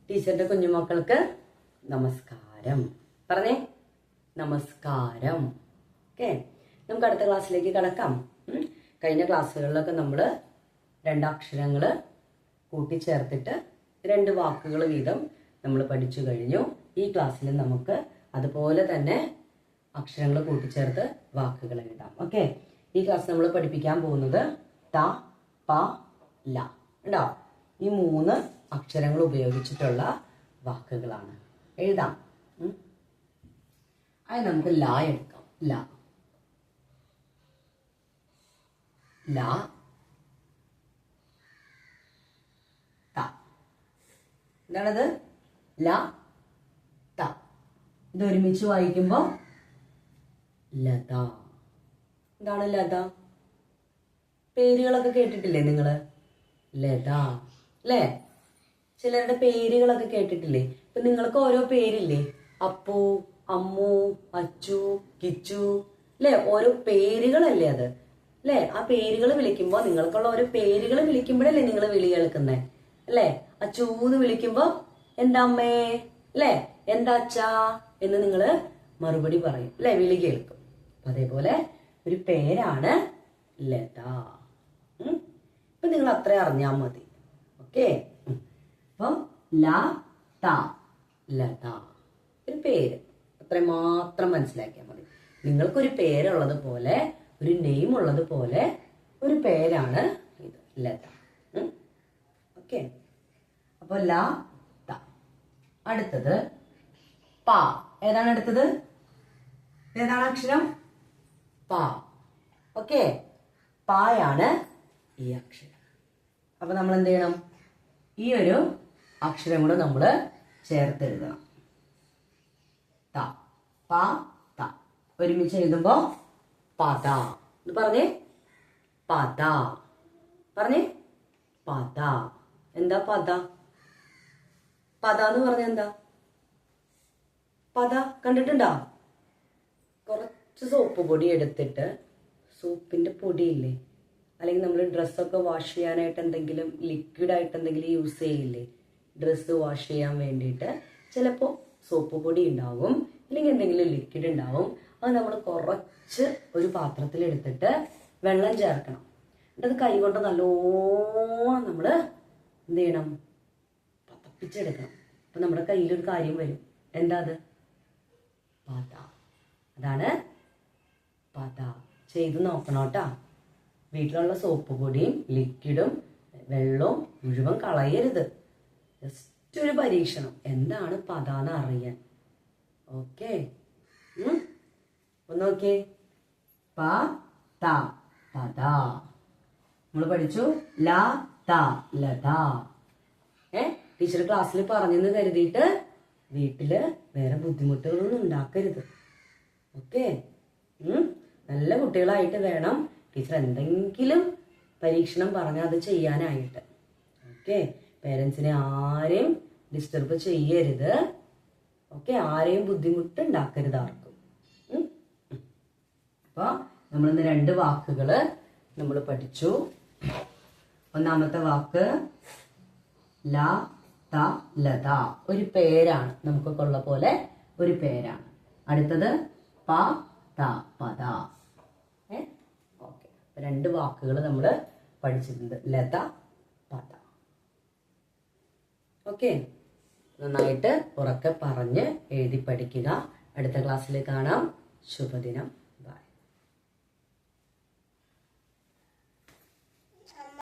ടീച്ചറിന്റെ കുഞ്ഞുമക്കൾക്ക് നമസ്കാരം. പറഞ്ഞേ നമസ്കാരം. ഓക്കെ, നമുക്ക് അടുത്ത ക്ലാസ്സിലേക്ക് കടക്കാം. കഴിഞ്ഞ ക്ലാസ്സുകളിലൊക്കെ നമ്മൾ രണ്ടക്ഷരങ്ങൾ കൂട്ടിച്ചേർത്തിട്ട് 2 വാക്കുകൾ വീതം നമ്മൾ പഠിച്ചു കഴിഞ്ഞു. ഈ ക്ലാസ്സിൽ നമുക്ക് അതുപോലെ തന്നെ അക്ഷരങ്ങൾ കൂട്ടിച്ചേർത്ത് വാക്കുകൾ എഴുതാം. ഓക്കെ, ഈ ക്ലാസ് നമ്മൾ പഠിപ്പിക്കാൻ പോകുന്നത് ത, പ, ല ഉണ്ടോ? ഈ 3 അക്ഷരങ്ങൾ ഉപയോഗിച്ചിട്ടുള്ള വാക്കുകളാണ്. എഴുതാം. അത് നമുക്ക് ല എടുക്കാം. ല ല ത. എന്താണത്? ല ത. ഇത് ഒരുമിച്ച് വായിക്കുമ്പോൾ ലത. എന്താണ് ലത? പേരുകളൊക്കെ കേട്ടിട്ടില്ലേ നിങ്ങള്? ലത അല്ലേ? ചിലരുടെ പേരുകളൊക്കെ കേട്ടിട്ടില്ലേ? ഇപ്പൊ നിങ്ങൾക്ക് ഓരോ പേരില്ലേ? അപ്പു, അമ്മു, അച്ചു, കിച്ചു അല്ലെ? ഓരോ പേരുകളല്ലേ അത് അല്ലെ? ആ പേരുകൾ വിളിക്കുമ്പോ നിങ്ങൾക്കുള്ള ഓരോ പേരുകൾ വിളിക്കുമ്പോഴല്ലേ നിങ്ങൾ വിളി കേൾക്കുന്നേ അല്ലെ? അച്ചൂന്ന് വിളിക്കുമ്പോ എന്താ അമ്മേ അല്ലെ, എന്താ അച്ഛാ എന്ന് നിങ്ങള് മറുപടി പറയും അല്ലെ? വിളി കേൾക്കും. അതേപോലെ ഒരു പേരാണ് ലത. ഇപ്പൊ നിങ്ങൾ അത്ര അറിഞ്ഞാൽ മതി. ഓക്കെ, അപ്പൊ ല ത, ലത. ഒരു പേര് അത്ര മാത്രം മനസ്സിലാക്കിയാൽ മതി. നിങ്ങൾക്കൊരു പേരുള്ളത് പോലെ, ഒരു നെയിം ഉള്ളത് പോലെ ഒരു പേരാണ് ഇത്, ലത. ഓക്കെ, അപ്പൊ ല ത. അടുത്തത് പ. ഏതാണ് അടുത്തത്? ഏതാണ് അക്ഷരം? പ. ഓക്കെ, പായാണ് ഈ അക്ഷരം. അപ്പൊ നമ്മൾ എന്ത് ചെയ്യണം? ഈ ഒരു അക്ഷരം കൂടെ നമ്മൾ ചേർത്ത് എഴുതണം. ത, പ, ത. ഒരുമിച്ച് എഴുതുമ്പോ പത. ഇത് പറഞ്ഞേ, പത. പറഞ്ഞേ, പത. എന്താ പത? പത എന്ന് പറഞ്ഞ എന്താ? പത കണ്ടിട്ടുണ്ടോ? കുറച്ച് സോപ്പ് പൊടി എടുത്തിട്ട്, സോപ്പിന്റെ പൊടിയില്ലേ, അല്ലെങ്കിൽ നമ്മൾ ഡ്രസ്സൊക്കെ വാഷ് ചെയ്യാനായിട്ട് എന്തെങ്കിലും ലിക്വിഡായിട്ട് എന്തെങ്കിലും യൂസ് ചെയ്യില്ലേ, ഡ്രസ്സ് വാഷ് ചെയ്യാൻ വേണ്ടിയിട്ട് ചിലപ്പോൾ സോപ്പ് പൊടി ഉണ്ടാവും, അല്ലെങ്കിൽ എന്തെങ്കിലും ലിക്വിഡ് ഉണ്ടാവും. അത് നമ്മൾ കുറച്ച് ഒരു പാത്രത്തിൽ എടുത്തിട്ട് വെള്ളം ചേർക്കണം. എന്നിട്ട് അത് കൈ കൊണ്ട് നല്ലോണം നമ്മൾ എന്ത് ചെയ്യണം? പതപ്പിച്ചെടുക്കണം. അപ്പം നമ്മുടെ കയ്യിലൊരു കാര്യം വരും. എന്താ അത്? പത. അതാണ് പത. ചെയ്ത് നോക്കണം കേട്ടാ. വീട്ടിലുള്ള സോപ്പ് പൊടിയും ലിക്വിഡും വെള്ളവും മുഴുവൻ കളയരുത്. ജസ്റ്റ് ഒരു പരീക്ഷണം, എന്താണ് പത എന്ന് അറിയാൻ. ഓക്കെ, ഒന്ന് നോക്കിയേ. പ ത, പത. നമ്മൾ പഠിച്ചു ല ത, ലത. ടീച്ചർ ക്ലാസ്സിൽ പറഞ്ഞെന്ന് കരുതിയിട്ട് വീട്ടില് വേറെ ബുദ്ധിമുട്ടുകളൊന്നും ഉണ്ടാക്കരുത്. ഓക്കെ, നല്ല കുട്ടികളായിട്ട് വേണം ടീച്ചർ എന്തെങ്കിലും പരീക്ഷണം പറഞ്ഞാൽ അത് ചെയ്യാനായിട്ട്. ഓക്കെ, പേരൻസിനെ ആരെയും ഡിസ്റ്റർബ് ചെയ്യരുത്. ഓക്കെ, ആരെയും ബുദ്ധിമുട്ടുണ്ടാക്കരുത് ആർക്കും. അപ്പൊ നമ്മളിന്ന് 2 വാക്കുകള് നമ്മൾ പഠിച്ചു. ഒന്നാമത്തെ വാക്ക് ല ത, ലത. ഒരു പേരാണ്, നമുക്കൊക്കെ ഉള്ള പോലെ ഒരു പേരാണ്. അടുത്തത് പ ത, പത. ഓക്കെ, 2 വാക്കുകൾ നമ്മൾ പഠിച്ചിട്ടുണ്ട്, ലത, പത. ഓക്കെ, നന്നായിട്ട് ഉറക്കെ പറഞ്ഞ് എഴുതി പഠിക്കുക. അടുത്ത ക്ലാസ്സിൽ കാണാം. ശുഭദിനം.